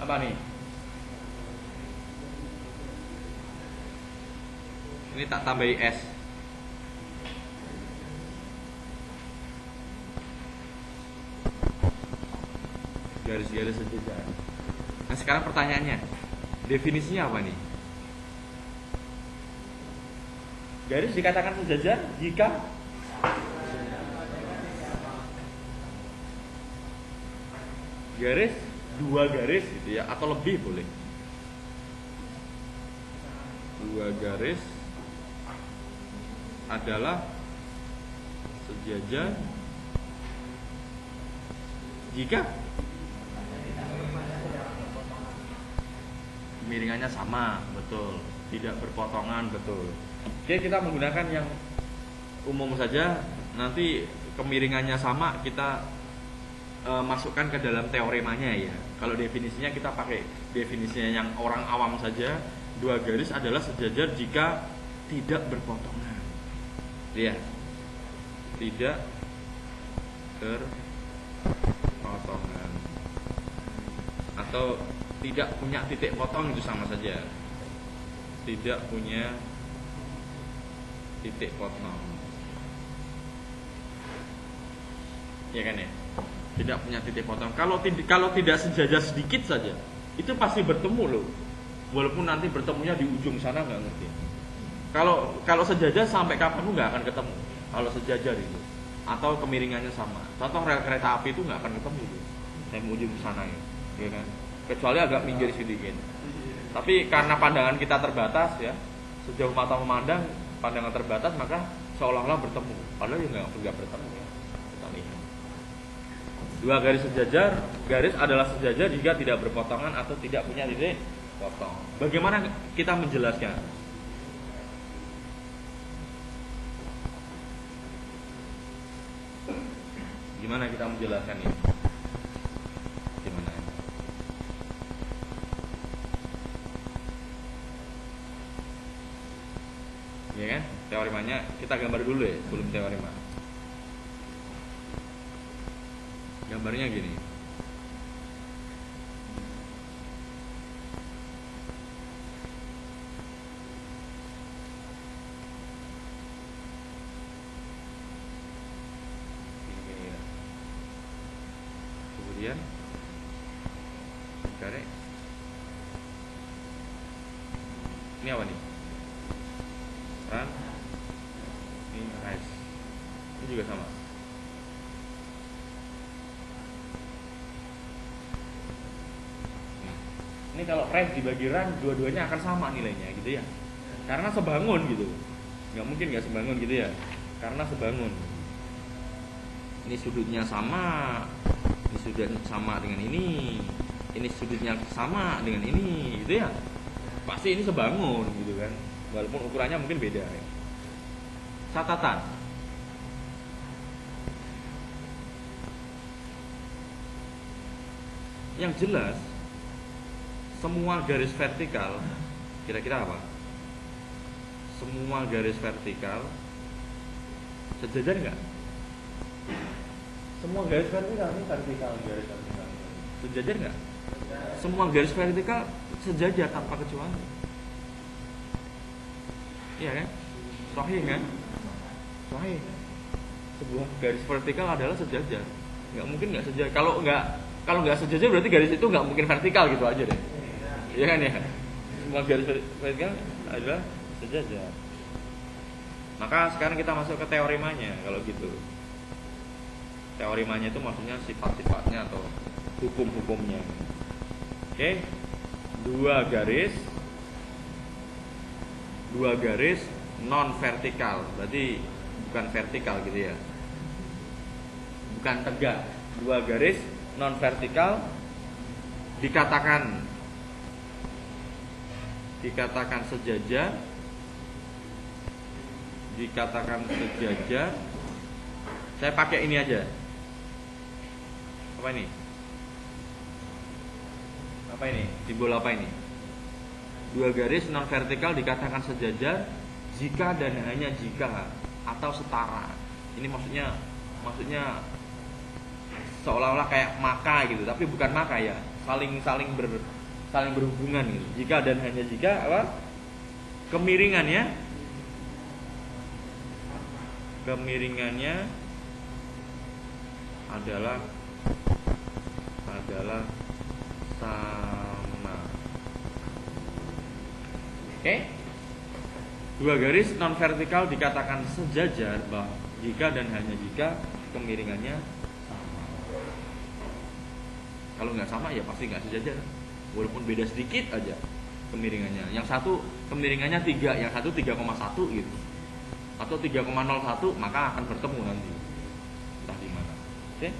Apa nih? Ini tak tambahi S. Garis-garis sejajar. Nah sekarang pertanyaannya, definisinya apa nih? Garis dikatakan sejajar jika garis, dua garis gitu ya, atau lebih boleh. Dua garis adalah sejajar jika kemiringannya sama, betul. Tidak berpotongan, betul. Oke, kita menggunakan yang umum saja. Nanti kemiringannya sama kita masukkan ke dalam teoremanya ya. Kalau definisinya kita pakai definisinya yang orang awam saja. Dua garis adalah sejajar jika tidak berpotongan. Lihat, tidak berpotongan atau tidak punya titik potong, itu sama saja. Tidak punya titik potong, ya kan ya? Tidak punya titik potong. Kalau tidak sejajar sedikit saja, itu pasti bertemu loh. Walaupun nanti bertemunya di ujung sana nggak ngerti. Kalau sejajar sampai kapan pun nggak akan ketemu. Kalau sejajar itu atau kemiringannya sama. Contoh rel kereta api itu nggak akan ketemu itu sampai ujung sana ya kan? Kecuali agak minggir sedikit. Tapi karena pandangan kita terbatas ya, sejauh mata memandang pandangan terbatas, maka seolah-olah bertemu. Padahal ya nggak bertemu ya. Kita lihat. Dua garis sejajar, garis adalah sejajar jika tidak berpotongan atau tidak punya titik potong. Bagaimana kita menjelaskan? Gimana kita menjelaskan ini? Gimana? Ya kan? Teoremanya kita gambar dulu ya sebelum teorema. Gambarnya gini. Kemudian garis. Ini apa nih? Run. Ini rise. Ini juga sama. Ini kalau rise dibagi run, dua-duanya akan sama nilainya gitu ya. Karena sebangun gitu. Nggak mungkin nggak sebangun gitu ya. Karena sebangun. Ini sudutnya sama. Ini sudutnya sama dengan ini. Ini sudutnya sama dengan ini gitu ya. Pasti ini sebangun gitu kan. Walaupun ukurannya mungkin beda ya. Catatan. Yang jelas semua garis vertikal, kira-kira apa? Semua garis vertikal sejajar enggak? Semua garis vertikal ini garis vertikal. Sejajar enggak? Semua garis vertikal sejajar tanpa kecuali. Iya kan? Sahih kan? Sahih. Sebuah garis vertikal adalah sejajar. Nggak mungkin nggak sejajar. Kalau nggak sejajar berarti garis itu nggak mungkin vertikal gitu aja deh. Iya kan ya? Semua garis vertikal adalah sejajar. Maka sekarang kita masuk ke teoremanya kalau gitu. Teoremanya itu maksudnya sifat-sifatnya atau hukum-hukumnya. Oke. Dua garis non vertikal, berarti bukan vertikal gitu ya, bukan tegak. Dua garis non vertikal dikatakan sejajar, saya pakai ini aja. Apa ini? Simbol apa ini? Dua garis non vertikal dikatakan sejajar jika dan hanya jika atau setara. Ini maksudnya seolah-olah kayak maka gitu, tapi bukan maka ya. Saling saling berhubungan gitu. Jika dan hanya jika apa? Kemiringannya adalah sama. Oke? Dua garis non vertikal dikatakan sejajar jika dan hanya jika kemiringannya sama. Kalau nggak sama ya pasti nggak sejajar. Walaupun beda sedikit aja kemiringannya. Yang satu kemiringannya 3, yang satu 3,1 gitu. Atau 3,01, maka akan bertemu nanti. Entah di mana. Oke?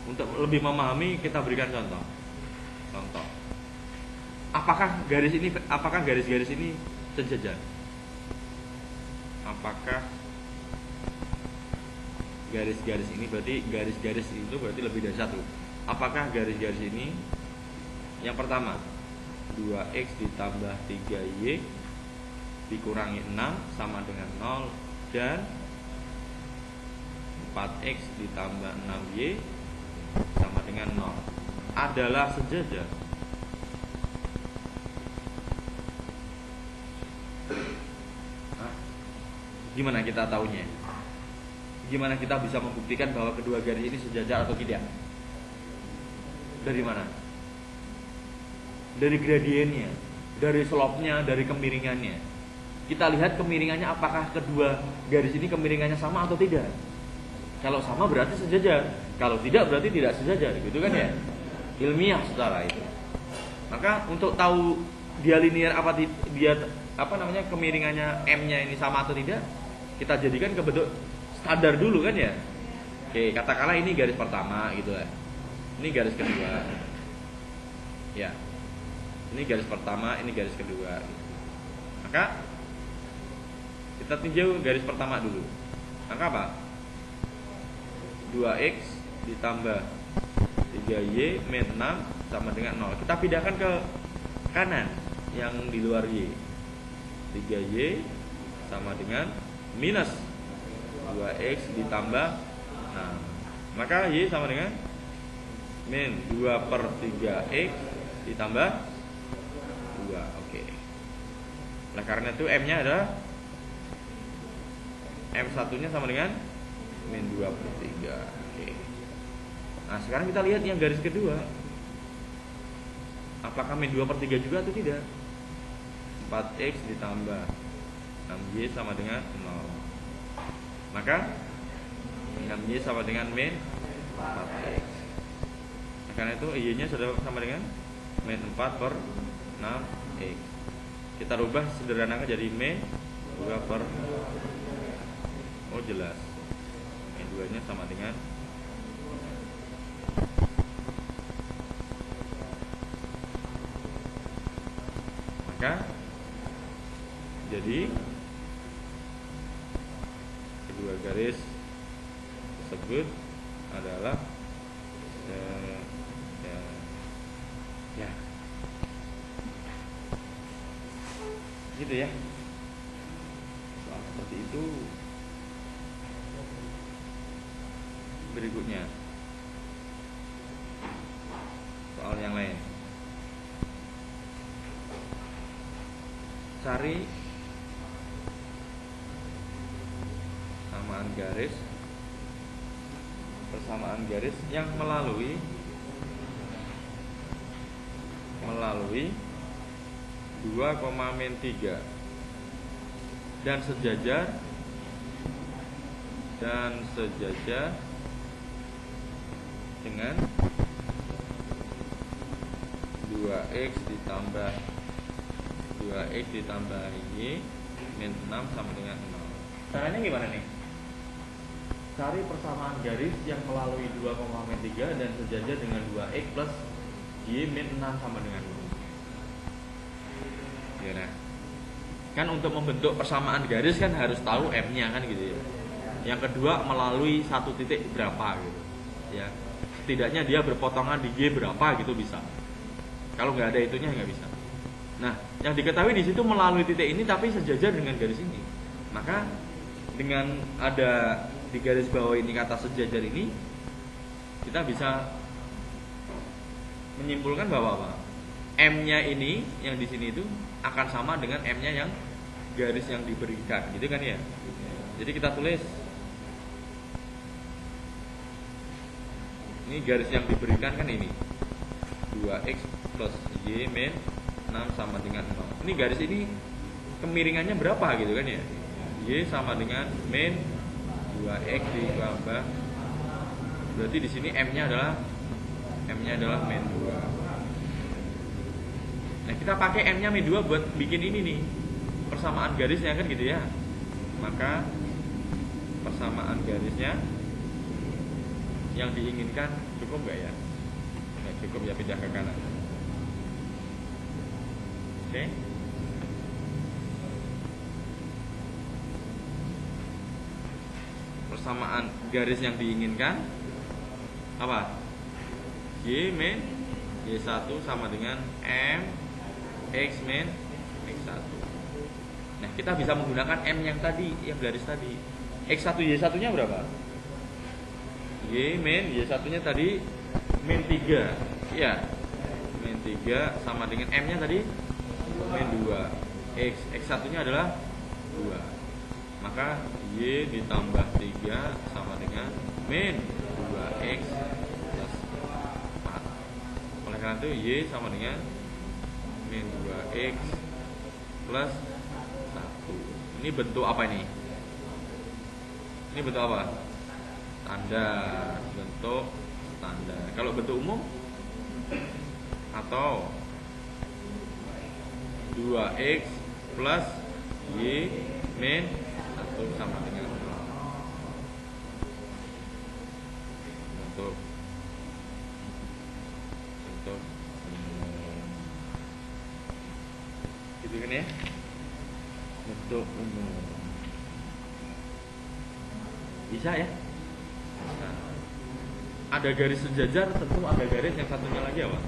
Untuk lebih memahami kita berikan contoh. Apakah garis-garis ini sejajar? Apakah garis-garis ini garis-garis itu berarti lebih dari satu. Apakah garis-garis ini yang pertama 2x ditambah 3y dikurangi 6 sama dengan 0 dan 4x ditambah 6y sama dengan 0 adalah sejajar? Gimana kita tahunya? Gimana kita bisa membuktikan bahwa kedua garis ini sejajar atau tidak? Dari mana? Dari gradiennya, dari slope-nya, dari kemiringannya. Kita lihat kemiringannya apakah kedua garis ini kemiringannya sama atau tidak. Kalau sama berarti sejajar, kalau tidak berarti tidak sejajar, gitu kan ya? Ilmiah secara itu. Maka untuk tahu dia linear kemiringannya M-nya ini sama atau tidak, kita jadikan ke bentuk standar dulu kan ya. Oke, katakanlah ini garis pertama gitu ya. Ini garis kedua. Ya. Ini garis pertama, ini garis kedua. Maka kita tinjau garis pertama dulu. Maka apa? 2x ditambah 3y min 6 sama dengan 0. Kita pindahkan ke kanan yang di luar y. 3y sama dengan minus 2x ditambah 6. Maka y sama dengan min 2/3x ditambah 2. Oke. Nah karena itu M-nya adalah M1 nya sama dengan min 2/3. Oke. Nah sekarang kita lihat yang garis kedua. Apakah min 2/3 juga atau tidak? 4x ditambah 6y sama dengan 0. Maka 6y sama dengan min 4x. Karena itu y-nya sudah sama dengan min 4/6x. Kita rubah sederhanakan jadi min 2/, oh jelas, min 2 nya sama dengan maka jadi kedua garis tersebut adalah ya gitu ya. Soal seperti itu. Berikutnya soal yang lain. Cari persamaan garis yang melalui 2,-3 dan sejajar dengan 2x ditambah y min 6 sama dengan 0. Caranya gimana nih? Cari persamaan garis yang melalui 2,-3 dan sejajar dengan 2x plus y min 6 sama dengan 0. Ya, nah. Kan untuk membentuk persamaan garis kan harus tahu M-nya kan gitu ya. Yang kedua melalui satu titik berapa gitu. Ya. Setidaknya dia berpotongan di Y berapa gitu bisa. Kalau nggak ada itunya nggak bisa. Nah, yang diketahui di situ melalui titik ini tapi sejajar dengan garis ini. Maka dengan ada di garis bawah ini kata sejajar ini, kita bisa menyimpulkan bahwa apa? M-nya ini yang di sini itu akan sama dengan M-nya yang garis yang diberikan, gitu kan ya. Jadi kita tulis ini garis yang diberikan kan ini 2x plus y min 6 sama dengan 0. Ini garis ini kemiringannya berapa gitu kan ya. Y sama dengan min 2x ditambah, berarti di sini M-nya adalah min 2. Nah, kita pakai M-nya min 2 buat bikin ini nih, persamaan garisnya kan gitu ya. Maka persamaan garisnya yang diinginkan cukup nggak ya? Nah, cukup ya, pindah ke kanan. Oke. Persamaan garis yang diinginkan apa? Y min Y1 sama dengan M X min X1. Nah, kita bisa menggunakan M yang tadi, yang garis tadi. X1 Y1 nya berapa? Y min Y1 nya tadi min 3. Ya, min 3 sama dengan M nya tadi min 2. X1 nya adalah 2. Maka Y ditambah 3 sama dengan min 2X plus 4. Oleh karena itu Y sama dengan min 2X plus 1. Ini bentuk apa ini? Ini bentuk apa? Standar. Bentuk standar. Kalau bentuk umum atau 2X plus Y min 1 sama dengan 0. Bentuk gitu kan ya, bentuk umum bisa ya. Nah, ada garis sejajar, tentu ada garis yang satunya lagi apa?